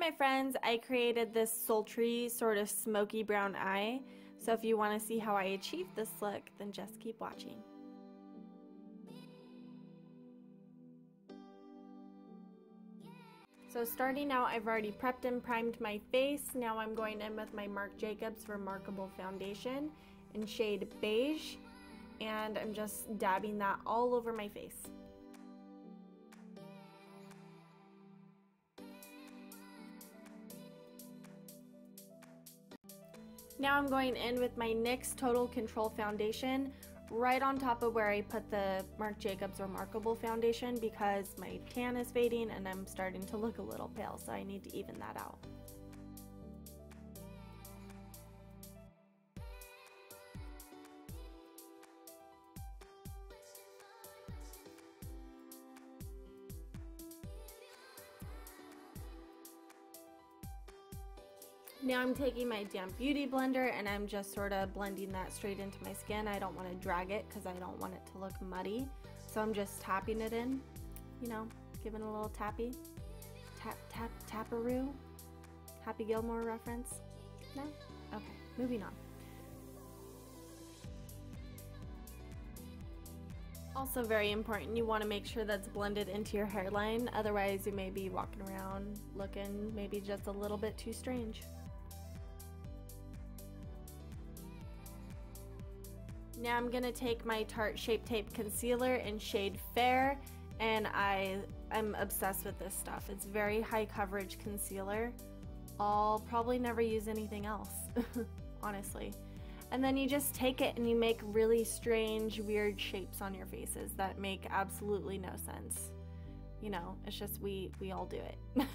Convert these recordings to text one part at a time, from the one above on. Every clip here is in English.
my friends, I created this sultry sort of smoky brown eye. So if you want to see how I achieved this look, then just keep watching. So starting out, I've already prepped and primed my face. Now I'm going in with my Marc Jacobs ReMarcable foundation in shade beige, and I'm just dabbing that all over my face. Now I'm going in with my NYX Total Control foundation right on top of where I put the Marc Jacobs ReMarcable foundation because my tan is fading and I'm starting to look a little pale, so I need to even that out. Now I'm taking my damp beauty blender and I'm just sort of blending that straight into my skin. I don't want to drag it because I don't want it to look muddy. So I'm just tapping it in, you know, giving a little tappy. Tap, tap, taparoo. Happy Gilmore reference? No? Okay, moving on. Also very important, you want to make sure that's blended into your hairline. Otherwise you may be walking around looking maybe just a little bit too strange. Now I'm going to take my Tarte Shape Tape Concealer in shade Fair, and I'm obsessed with this stuff. It's very high coverage concealer. I'll probably never use anything else, honestly. And then you just take it and you make really strange, weird shapes on your faces that make absolutely no sense. You know, it's just we all do it.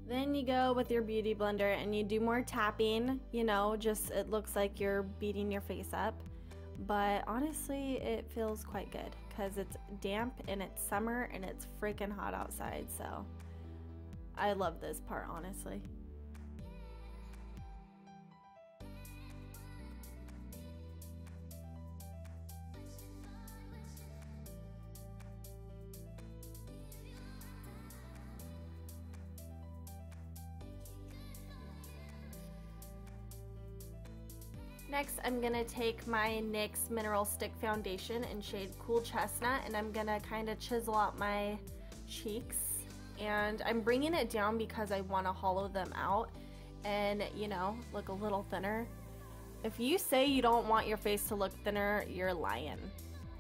Then you go with your beauty blender and you do more tapping, you know, just it looks like you're beating your face up. But honestly, it feels quite good because it's damp and it's summer and it's freaking hot outside, so I love this part, honestly. Next, I'm going to take my NYX Mineral Stick Foundation in shade Cool Chestnut, and I'm going to kind of chisel out my cheeks. And I'm bringing it down because I want to hollow them out and, you know, look a little thinner. If you say you don't want your face to look thinner, you're lying.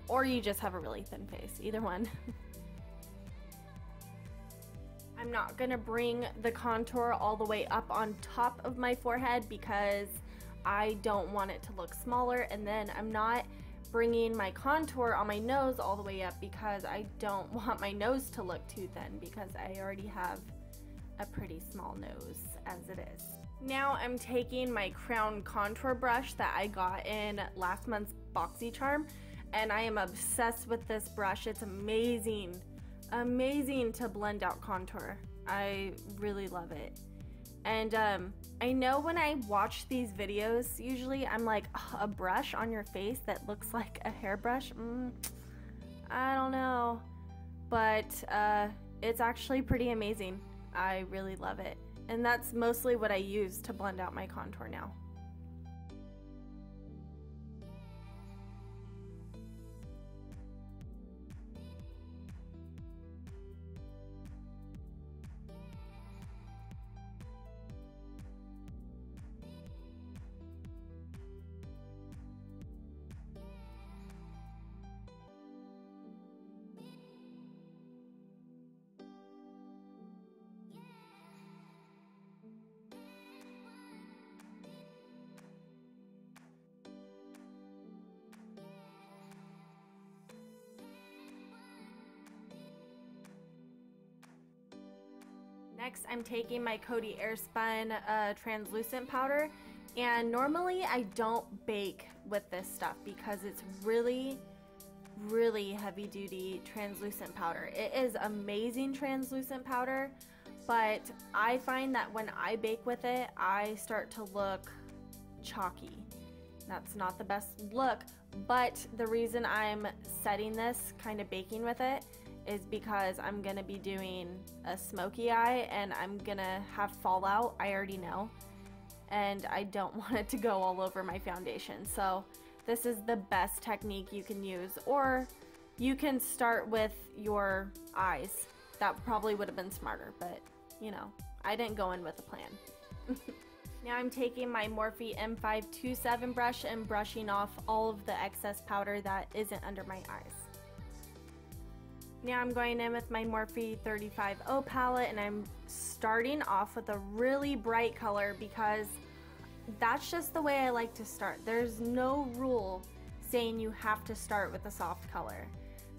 Or you just have a really thin face, either one. I'm not going to bring the contour all the way up on top of my forehead because I don't want it to look smaller, and then I'm not bringing my contour on my nose all the way up because I don't want my nose to look too thin because I already have a pretty small nose as it is. Now I'm taking my Crown contour brush that I got in last month's BoxyCharm, and I am obsessed with this brush. It's amazing, amazing to blend out contour. I really love it. And I know when I watch these videos, usually I'm like, oh, a brush on your face that looks like a hairbrush? I don't know. But it's actually pretty amazing. I really love it. And that's mostly what I use to blend out my contour now. Next, I'm taking my Coty Airspun translucent powder, and normally I don't bake with this stuff because it's really heavy duty translucent powder. It is amazing translucent powder, but I find that when I bake with it, I start to look chalky. That's not the best look, But the reason I'm setting this, kind of baking with it, is because I'm gonna be doing a smoky eye and I'm gonna have fallout, I already know, and I don't want it to go all over my foundation. So this is the best technique you can use, or you can start with your eyes. That probably would have been smarter, but you know, I didn't go in with a plan. Now I'm taking my Morphe M527 brush and brushing off all of the excess powder that isn't under my eyes. Now I'm going in with my Morphe 35O palette, and I'm starting off with a really bright color because that's just the way I like to start. There's no rule saying you have to start with a soft color.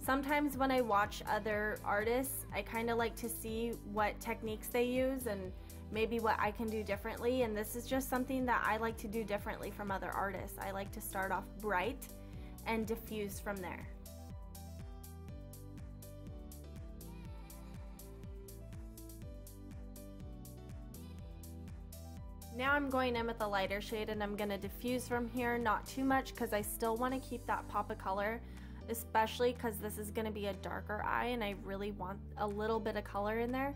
Sometimes when I watch other artists, I kind of like to see what techniques they use and maybe what I can do differently, and this is just something that I like to do differently from other artists. I like to start off bright and diffuse from there. Now I'm going in with a lighter shade and I'm going to diffuse from here, not too much because I still want to keep that pop of color, especially because this is going to be a darker eye and I really want a little bit of color in there,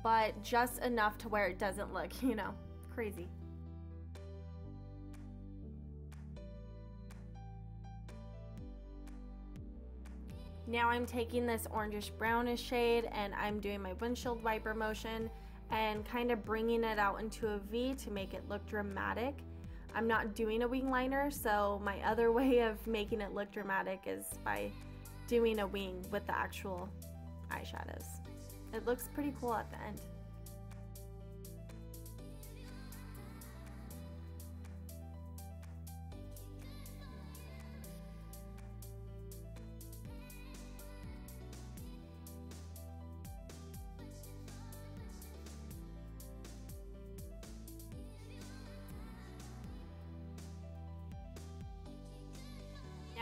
but just enough to where it doesn't look, you know, crazy. Now I'm taking this orangish brownish shade and I'm doing my windshield wiper motion and kind of bringing it out into a V to make it look dramatic. I'm not doing a wing liner, so my other way of making it look dramatic is by doing a wing with the actual eyeshadows. It looks pretty cool at the end.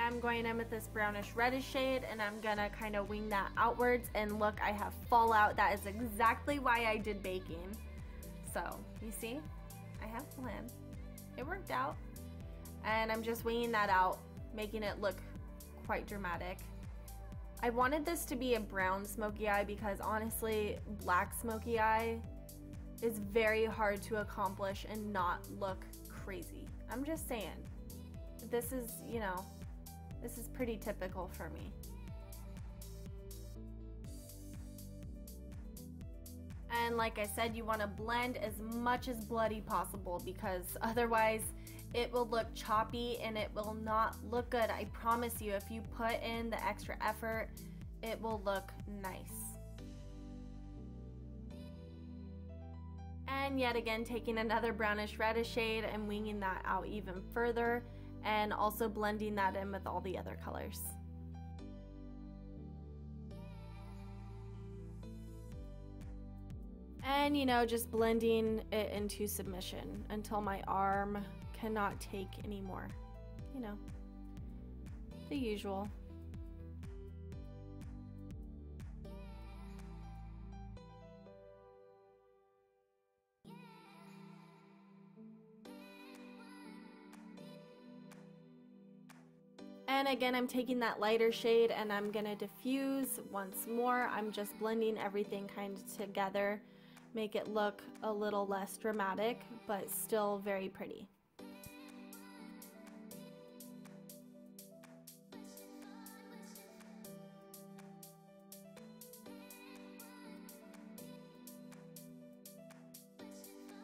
I'm going in with this brownish reddish shade and I'm gonna kind of wing that outwards, and look, I have fallout. That is exactly why I did baking. So you see, I have a plan. It worked out, and I'm just winging that out, making it look quite dramatic. I wanted this to be a brown smoky eye because honestly, black smoky eye is very hard to accomplish and not look crazy. I'm just saying, this is, you know, this is pretty typical for me. And like I said, you want to blend as much as bloody possible because otherwise it will look choppy and it will not look good. I promise you, if you put in the extra effort, it will look nice. And yet again, taking another brownish reddish shade and winging that out even further, and also blending that in with all the other colors. And you know, just blending it into submission until my arm cannot take anymore. You know, the usual. And again, I'm taking that lighter shade and I'm gonna diffuse once more. I'm just blending everything kind of together, make it look a little less dramatic, but still very pretty.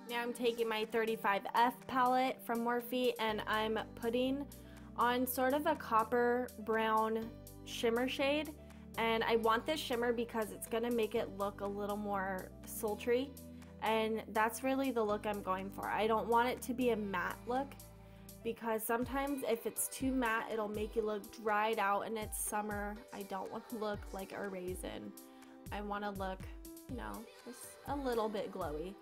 Now I'm taking my 35F palette from Morphe and I'm putting on sort of a copper brown shimmer shade, and I want this shimmer because it's gonna make it look a little more sultry, and that's really the look I'm going for. I don't want it to be a matte look because sometimes if it's too matte it'll make you look dried out, and it's summer. I don't want to look like a raisin. I want to look, you know, just a little bit glowy.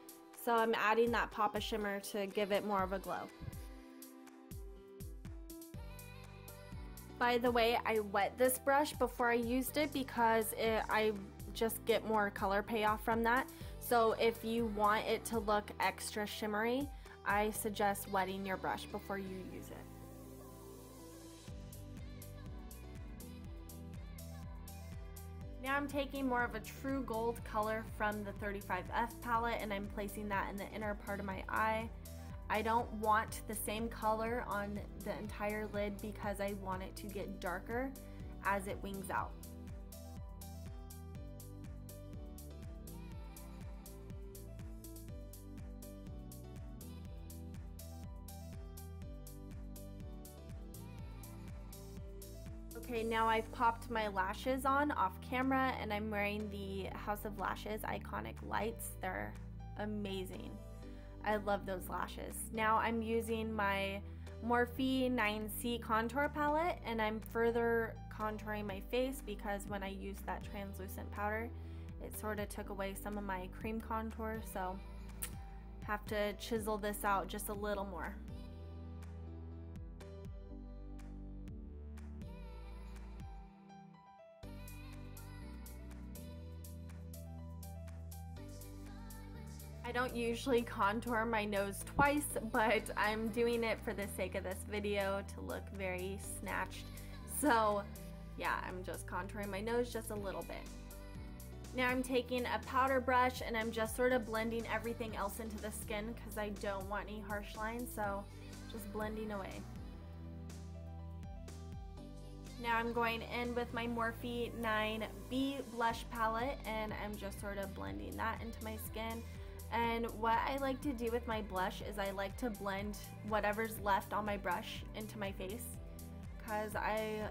So I'm adding that pop of shimmer to give it more of a glow. By the way, I wet this brush before I used it because I just get more color payoff from that. So if you want it to look extra shimmery, I suggest wetting your brush before you use it. Now I'm taking more of a true gold color from the 35F palette and I'm placing that in the inner part of my eye. I don't want the same color on the entire lid because I want it to get darker as it wings out. Okay, now I've popped my lashes on off camera and I'm wearing the House of Lashes Iconic Lights. They're amazing. I love those lashes. Now I'm using my Morphe 9C contour palette and I'm further contouring my face because when I used that translucent powder, it sort of took away some of my cream contour, so have to chisel this out just a little more. I don't usually contour my nose twice, but I'm doing it for the sake of this video to look very snatched. So yeah, I'm just contouring my nose just a little bit. Now I'm taking a powder brush and I'm just sort of blending everything else into the skin because I don't want any harsh lines, so just blending away. Now I'm going in with my Morphe 9B blush palette and I'm just sort of blending that into my skin. And what I like to do with my blush is I like to blend whatever's left on my brush into my face because I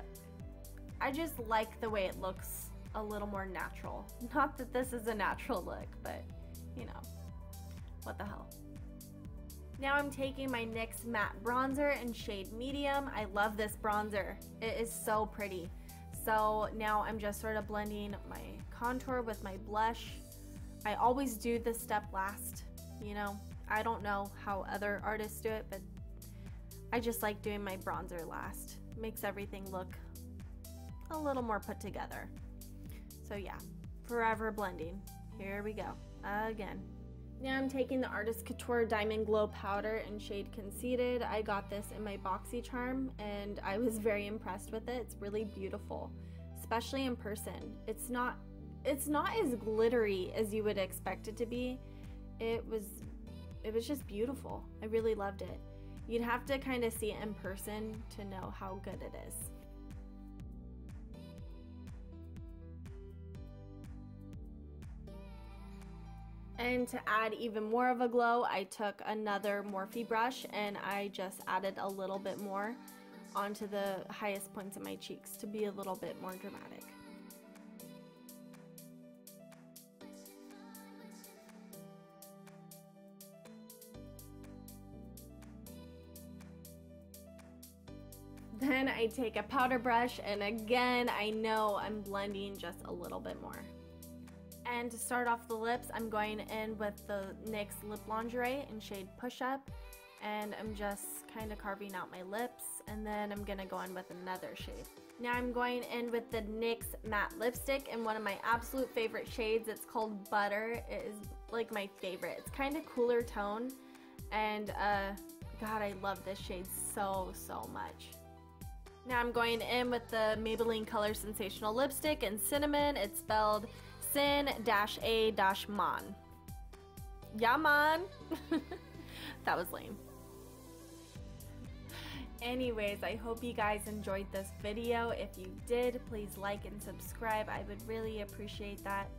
just like the way it looks a little more natural. Not that this is a natural look, but you know, what the hell. Now I'm taking my NYX matte bronzer in shade medium. I love this bronzer. It is so pretty. So now I'm just sort of blending my contour with my blush. I always do this step last, you know. I don't know how other artists do it, but I just like doing my bronzer last. Makes everything look a little more put together. So yeah, forever blending. Here we go, again. Now I'm taking the Artist Couture Diamond Glow Powder in shade Conceited. I got this in my BoxyCharm and I was very impressed with it. It's really beautiful, especially in person. It's not as glittery as you would expect it to be. It was just beautiful. I really loved it. You'd have to kind of see it in person to know how good it is. And to add even more of a glow, I took another Morphe brush and I just added a little bit more onto the highest points of my cheeks to be a little bit more dramatic. Then I take a powder brush and again, I know I'm blending just a little bit more. And to start off the lips, I'm going in with the NYX Lip Lingerie in shade Push Up. And I'm just kind of carving out my lips. And then I'm going to go in with another shade. Now I'm going in with the NYX Matte Lipstick in one of my absolute favorite shades. It's called Butter. It is like my favorite. It's kind of cooler tone. And God, I love this shade so much. Now I'm going in with the Maybelline Colorsensational lipstick in Cinnamon. It's spelled Sin-A-Mon. Yeah, man. That was lame. Anyways, I hope you guys enjoyed this video. If you did, please like and subscribe. I would really appreciate that.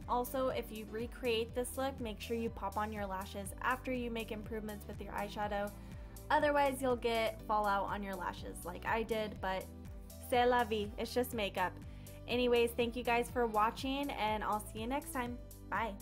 Also, if you recreate this look, make sure you pop on your lashes after you make improvements with your eyeshadow. Otherwise, you'll get fallout on your lashes like I did, but c'est la vie. It's just makeup. Anyways, thank you guys for watching, and I'll see you next time. Bye.